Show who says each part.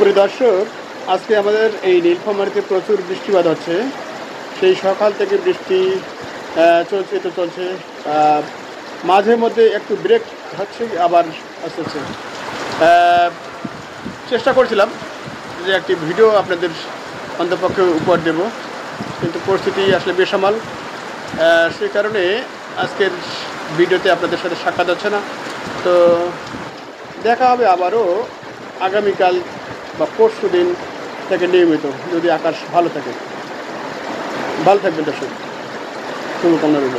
Speaker 1: সুপ্রিয় দর্শক, আজকে আমাদের এই নীলফামারীতে প্রচুর বৃষ্টিপাত হচ্ছে। সেই সকাল থেকে বৃষ্টি চলছে। মাঝে মধ্যে একটু ব্রেক হচ্ছে, আবার আসছে। চেষ্টা করছিলাম যে একটি ভিডিও আপনাদের অন্তপক্ষে উপহার দেব, কিন্তু পরিস্থিতি আসলে বেসামাল। সেই কারণে আজকের ভিডিওতে আপনাদের সাথে সাক্ষাৎ হচ্ছে না। তো দেখা হবে আবারও আগামীকাল বা পরশু দিন থেকে নিয়মিত, যদি আকাশ ভালো থাকে। ভালো থাকবেন দর্শক, শুভকামনা রইল।